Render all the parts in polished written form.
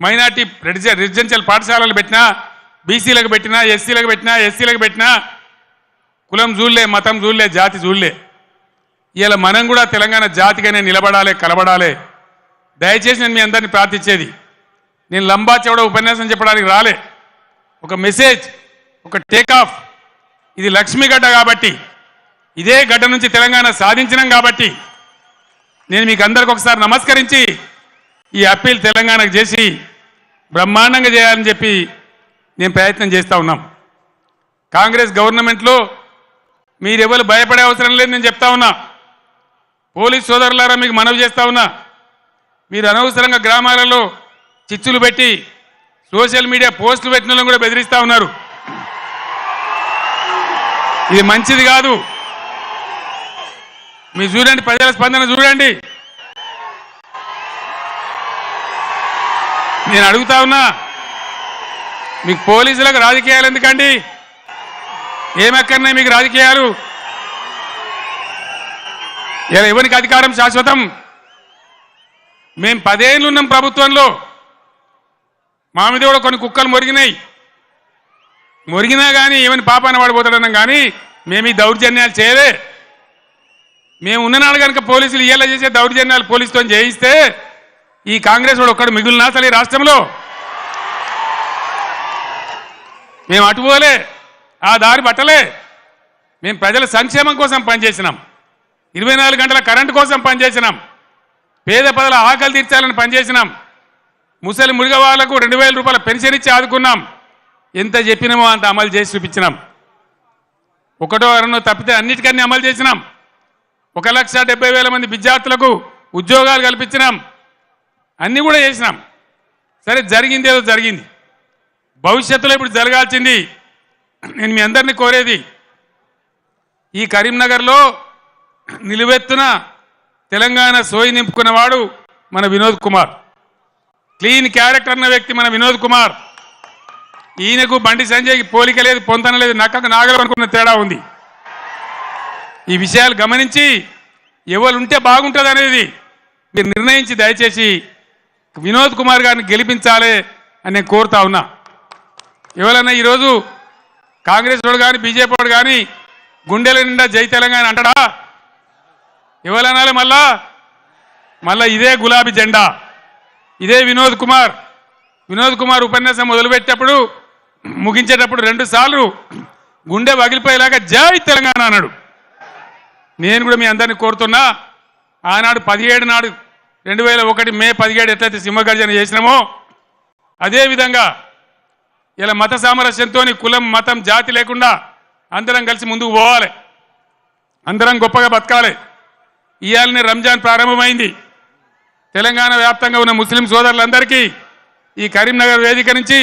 Minority residential పాఠశాలలు పెట్టినా, బీసీలకు పెట్టినా, ఎస్సీలకు పెట్టినా, ఎస్సీలకు పెట్టినా, కులం చూడలే, మతం చూడలే, జాతి చూడలే. ఇలా మనం కూడా తెలంగాణ జాతిగానే నిలబడాలి, కలబడాలి. దయచేసి నేను మీ అందరినీ ప్రార్థించేది, నేను లంబా చెవడ ఉపన్యాసం చెప్పడానికి రాలే. ఒక మెసేజ్, ఒక టేకాఫ్. ఇది లక్ష్మీ గడ్డ కాబట్టి, ఇదే గడ్డ నుంచి తెలంగాణ సాధించినాం కాబట్టి నేను మీకు అందరికి ఒకసారి నమస్కరించి ఈ అప్పీల్ తెలంగాణకు చేసి బ్రహ్మాండంగా చేయాలని చెప్పి నేను ప్రయత్నం చేస్తూ ఉన్నాం. కాంగ్రెస్ గవర్నమెంట్లో మీరెవరు భయపడే అవసరం లేదు నేను చెప్తా ఉన్నా. పోలీస్ సోదరులారా మీకు మనవి చేస్తా ఉన్నా, మీరు అనవసరంగా గ్రామాలలో చిచ్చులు పెట్టి సోషల్ మీడియా పోస్టులు పెట్టిన వాళ్ళని కూడా బెదిరిస్తూ ఉన్నారు. ఇది మంచిది కాదు. మీరు చూడండి, ప్రజల స్పందన చూడండి. నేను అడుగుతా ఉన్నా, మీకు పోలీసులకు రాజకీయాలు ఎందుకండి? ఏమెక్కడున్నాయి మీకు రాజకీయాలు? ఇలా ఎవరికి అధికారం శాశ్వతం? మేము 10 ఏళ్ళు ఉన్నాం ప్రభుత్వంలో. మా మీద కూడా కొన్ని కుక్కలు మొరిగినా కానీ ఏమని పాపాన పడిపోతాడన్నాం, కానీ మేము ఈ దౌర్జన్యాలు చేయలే. మేము ఉన్ననాడు కనుక పోలీసులు ఇయ్యేలా చేసే దౌర్జన్యాలు పోలీసుతో చేయిస్తే ఈ కాంగ్రెస్ వాడు ఒక్కడు మిగులునా అసలు ఈ రాష్ట్రంలో? మేము అటుపోలే, ఆ దారి పట్టలే. మేము ప్రజల సంక్షేమం కోసం పనిచేసినాం, 24 గంటల కరెంటు కోసం పనిచేసినాం, పేద ప్రజల ఆకలి తీర్చాలని పనిచేసినాం, ముసలి మురిగ వాళ్లకు 2000 రూపాయల పెన్షన్ ఇచ్చి ఆదుకున్నాం. ఎంత చెప్పినామో అంత అమలు చేసి చూపించినాం. ఒకటో అరనో తప్పితే అన్నిటికన్నీ అమలు చేసినాం. 1,70,000 మంది విద్యార్థులకు ఉద్యోగాలు కల్పించినాం. అన్నీ కూడా చేసినాం. సరే, జరిగింది ఏదో జరిగింది. భవిష్యత్తులో ఇప్పుడు జరగాల్సింది, నేను మీ అందరినీ కోరేది, ఈ కరీంనగర్లో నిలువెత్తున తెలంగాణ సోయి నింపుకున్నవాడు మన వినోద్ కుమార్. క్లీన్ క్యారెక్టర్ అన్న వ్యక్తి మన వినోద్ కుమార్. ఈయనకు బండి సంజయ్కి పోలిక లేదు, పొంతన లేదు, నక్కకు నాగలు అనుకున్న తేడా ఉంది. ఈ విషయాలు గమనించి ఎవరు ఉంటే బాగుంటుంది అనేది మీరు నిర్ణయించి దయచేసి వినోద్ కుమార్ గారిని గెలిపించాలి అని నేను కోరుతా ఉన్నా. ఎవరన్నా ఈరోజు కాంగ్రెస్ వాడు కానీ బీజేపీ వాడు కానీ గుండెల నిండా జై తెలంగాణ అంటాడా? ఎవరనాలి? మళ్ళా ఇదే గులాబీ జెండా, ఇదే వినోద్ కుమార్ ఉపన్యాసం మొదలుపెట్టేటప్పుడు ముగించేటప్పుడు 2 సార్లు గుండె పగిలిపోయేలాగా జై తెలంగాణ అన్నాడు. నేను కూడా మీ అందరినీ కోరుతున్నా, ఆనాడు 17 నాడు 2001 మే 17 ఎట్లయితే సింహగర్జన చేసినామో అదేవిధంగా ఇలా మత సామరస్యంతో కులం మతం జాతి లేకుండా అందరం కలిసి ముందుకు పోవాలి, అందరం గొప్పగా బతకాలి. ఇవాళనే రంజాన్ ప్రారంభమైంది. తెలంగాణ వ్యాప్తంగా ఉన్న ముస్లిం సోదరులందరికీ ఈ కరీంనగర్ వేదిక నుంచి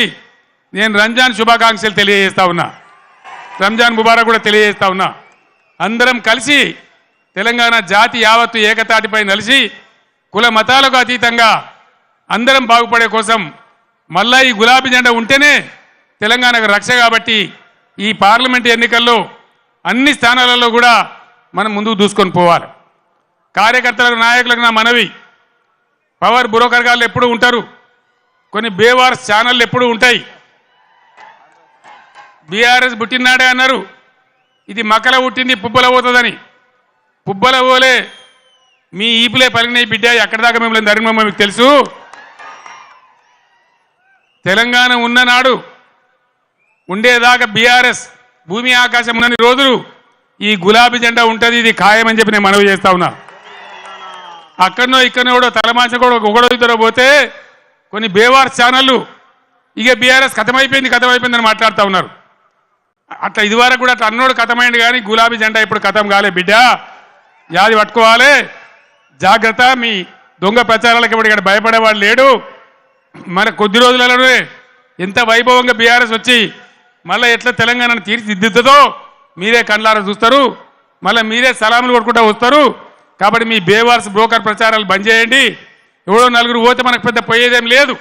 నేను రంజాన్ శుభాకాంక్షలు తెలియజేస్తా ఉన్నా, రంజాన్ ముబారక్ కూడా తెలియజేస్తా ఉన్నా. అందరం కలిసి తెలంగాణ జాతి యావత్తు ఏకతాటిపై నిలిచి కుల మతాలకు అతీతంగా అందరం బాగుపడే కోసం మళ్ళా ఈ గులాబీ జెండా ఉంటేనే తెలంగాణకు రక్ష. కాబట్టి ఈ పార్లమెంట్ ఎన్నికల్లో అన్ని స్థానాలలో కూడా మనం ముందుకు దూసుకొని పోవాలి. కార్యకర్తలకు నాయకులకు నా మనవి, పవర్ బ్రోకర్ గాళ్ళు ఎప్పుడు ఉంటారు, కొన్ని బేవార్స్ ఛానళ్ళు ఎప్పుడు ఉంటాయి. బీఆర్ఎస్ పుట్టినాడే అన్నారు, ఇది మకల పుట్టింది పుబ్బల పోతుందని. పుబ్బల పోలే మీ ఈపులే పలిగినాయి బిడ్డ, ఎక్కడి దాకా మిమ్మల్ని ధర్మమ్మ మీకు తెలుసు. తెలంగాణ ఉన్ననాడు ఉండేదాకా బీఆర్ఎస్ భూమి ఆకాశం ఉన్నన్ని రోజులు ఈ గులాబీ జెండా ఉంటుంది, ఇది ఖాయమని చెప్పి నేను మనవి చేస్తా ఉన్నా. అక్కడనో ఇక్కడనో కూడా తలమాంచ కూడా ఒకడో ఇద్దరు పోతే కొన్ని బేవార్స్ ఛానళ్ళు ఇక బీఆర్ఎస్ కథమైపోయిందని మాట్లాడుతూ ఉన్నారు. అట్లా ఇదివరకు కూడా అట్లా అన్నోడు కథమైంది, కానీ గులాబీ జెండా ఇప్పుడు కథం కాలే బిడ్డ, యాది పట్టుకోవాలి, జాగ్రత్త. మీ దొంగ ప్రచారాలకు ఇప్పుడు ఇక్కడ భయపడేవాడు లేడు. మన కొద్ది రోజులలోనే ఎంత వైభవంగా బీఆర్ఎస్ వచ్చి మళ్ళీ ఎట్లా తెలంగాణను తీర్చిదిద్దుతుందో మీరే కళ్ళారా చూస్తారు, మళ్ళీ మీరే సలాములు కొట్టుకుంటూ వస్తారు. కాబట్టి మీ బేవార్స్ బ్రోకర్ ప్రచారాలు బంద్ చేయండి. ఎవడో నలుగురు పోతే మనకు పెద్ద పోయేదేం లేదు.